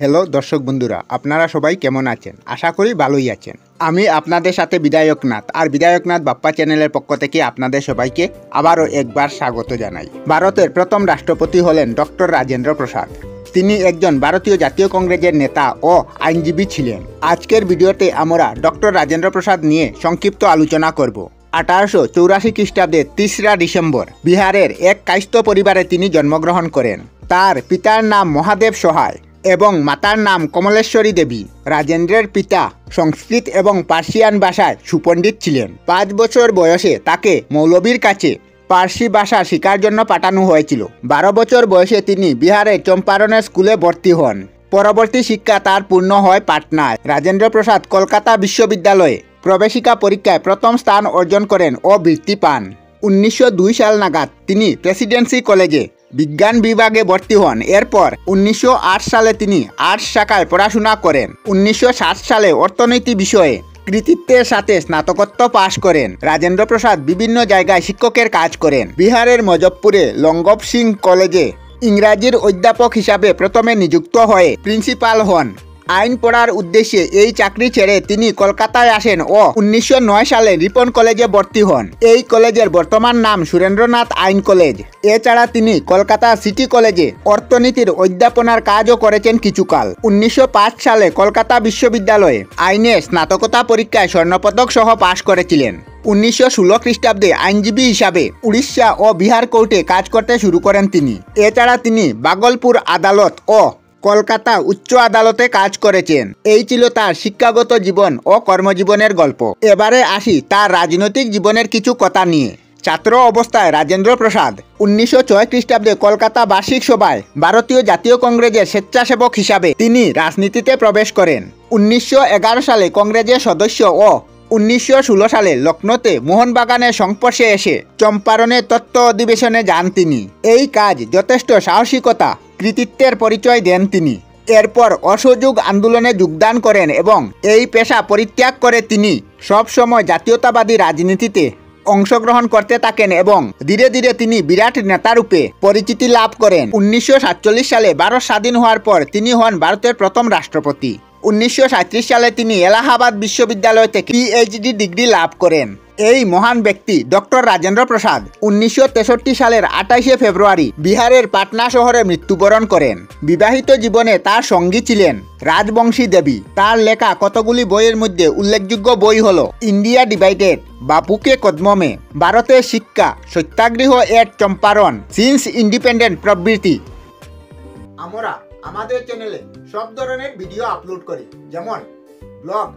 Hello দর্শক বন্ধুরা, আপনারা সবাই কেমন আছেন? আশা করি ভালোই আছেন। আমি আপনাদের সাথে বিধায়কনাথ আর বিধায়কনাথ বাপ্পা চ্যানেলের পক্ষ থেকে আপনাদের সবাইকে আবারও একবার স্বাগত জানাই। ভারতের প্রথম রাষ্ট্রপতি হলেন ডক্টর রাজেন্দ্র প্রসাদ। তিনি একজন ভারতীয় জাতীয় কংগ্রেসের নেতা ও আইনজীবী ছিলেন। আজকের ভিডিওতে আমরা ডক্টর রাজেন্দ্র প্রসাদ নিয়ে সংক্ষিপ্ত আলোচনা করব। 1884 খ্রিস্টাব্দে 3রা ডিসেম্বর বিহারের এক কায়স্থ পরিবারে তিনি জন্মগ্রহণ করেন। তার পিতার নাম মহাদেব সহায় এবং মাতার নাম কমলেশ্বরী দেবী। রাজেন্দ্রের পিতা সংস্কৃত এবং পার্সিয়ান ভাষায় সুপণ্ডিত ছিলেন। 5 বছর বয়সে তাকে মৌলবীর কাছে পার্সি ভাষা শেখার জন্য পাঠানো হয়েছিল। 12 বছর বয়সে তিনি বিহারের চম্পারণের স্কুলে ভর্তি হন। পরবর্তী শিক্ষা তার পূর্ণ হয় পাটনায়। রাজেন্দ্র প্রসাদ কলকাতা বিশ্ববিদ্যালয়ে প্রবেশিকা পরীক্ষায় প্রথম স্থান অর্জন করেন ও বৃত্তি পান। 1902 সাল নাগাদ তিনি প্রেসিডেন্সি কলেজে বিজ্ঞান বিভাগে ভর্তি হন। এরপর 1908 সালে তিনি আর্টস শাখায় পড়াশোনা করেন। 1960 সালে অর্থনীতি বিষয়ে কৃতিত্বের সাথে স্নাতকোত্তর পাশ করেন। রাজেন্দ্র প্রসাদ বিভিন্ন জায়গায় শিক্ষকের কাজ করেন। বিহারের মজফপুরে লঙ্গপ সিং কলেজে ইংরাজির অধ্যাপক হিসাবে প্রথমে নিযুক্ত হয়ে প্রিন্সিপাল হন। আইন পড়ার উদ্দেশ্যে এই চাকরি ছেড়ে তিনি কলকাতায় আসেন ও 1909 সালে রিপন কলেজে ভর্তি হন। এই কলেজের বর্তমান নাম সুরেন্দ্রনাথ আইন কলেজ। এছাড়া তিনি কলকাতা সিটি কলেজে অর্থনীতির অধ্যাপনার কাজও করেছেন কিছুকাল। 1905 সালে কলকাতা বিশ্ববিদ্যালয়ে আইনে স্নাতকোত্তর পরীক্ষায় স্বর্ণপদক সহ পাশ করেছিলেন। 1916 খ্রিস্টাব্দে আইনজীবী হিসাবে উড়িষ্যা ও বিহার কোর্টে কাজ করতে শুরু করেন তিনি। এছাড়া তিনি ভাগলপুর আদালত ও কলকাতা উচ্চ আদালতে কাজ করেছেন। এই ছিল তার শিক্ষাগত জীবন ও কর্মজীবনের গল্প। এবারে আসি তার রাজনৈতিক জীবনের কিছু কথা নিয়ে। ছাত্র অবস্থায় রাজেন্দ্র প্রসাদ 1906 খ্রিস্টাব্দে কলকাতা বার্ষিক সভায় ভারতীয় জাতীয় কংগ্রেসের স্বেচ্ছাসেবক হিসাবে তিনি রাজনীতিতে প্রবেশ করেন। 1911 সালে কংগ্রেসের সদস্য ও 1916 সালে লখনৌতে মোহনবাগানের সংস্পর্শে এসে চম্পারণে তত্ত্ব অধিবেশনে যান তিনি। এই কাজ যথেষ্ট সাহসিকতা কৃতিত্বের পরিচয় দেন তিনি। এরপর অসহযোগ আন্দোলনে যোগদান করেন এবং এই পেশা পরিত্যাগ করে তিনি সবসময় জাতীয়তাবাদী রাজনীতিতে অংশগ্রহণ করতে থাকেন এবং ধীরে ধীরে তিনি বিরাট নেতারূপে পরিচিতি লাভ করেন। 1947 সালে ভারত স্বাধীন হওয়ার পর তিনি হন ভারতের প্রথম রাষ্ট্রপতি। 1937 সালে তিনি এলাহাবাদ বিশ্ববিদ্যালয় থেকে পিএইচডি ডিগ্রি লাভ করেন। এই মহান ব্যক্তি ডক্টর রাজেন্দ্র প্রসাদ 1963 সালের 28শে ফেব্রুয়ারি বিহারের পাটনা শহরে মৃত্যুবরণ করেন। বিবাহিত জীবনে তার সঙ্গী ছিলেন রাজবংশী দেবী। তার লেখা কতগুলি বইয়ের মধ্যে উল্লেখযোগ্য বই হল ইন্ডিয়া ডিভাইডেড, বাপুকে কদমে, ভারতের শিক্ষা, সত্যাগ্রহ এট চম্পারণ, সিন্স ইন্ডিপেন্ডেন্ট প্রভৃতি। আমরা আমাদের চ্যানেলে সব ধরনের ভিডিও আপলোড করি, যেমন ব্লগ,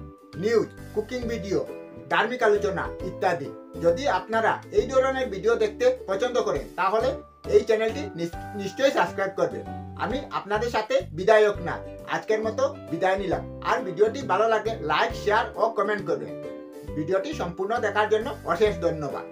নিউজ, কুকিং ভিডিও, ধার্মিক আলোচনা ইত্যাদি। যদি আপনারা এই ধরনের ভিডিও দেখতে পছন্দ করেন তাহলে এই চ্যানেলটি নিশ্চয়ই সাবস্ক্রাইব করবেন। আমি আপনাদের সাথে বিধায়কনাথ আজকের মতো বিদায় নিলাম। আর ভিডিওটি ভালো লাগলে লাইক, শেয়ার ও কমেন্ট করবেন। ভিডিওটি সম্পূর্ণ দেখার জন্য অশেষ ধন্যবাদ।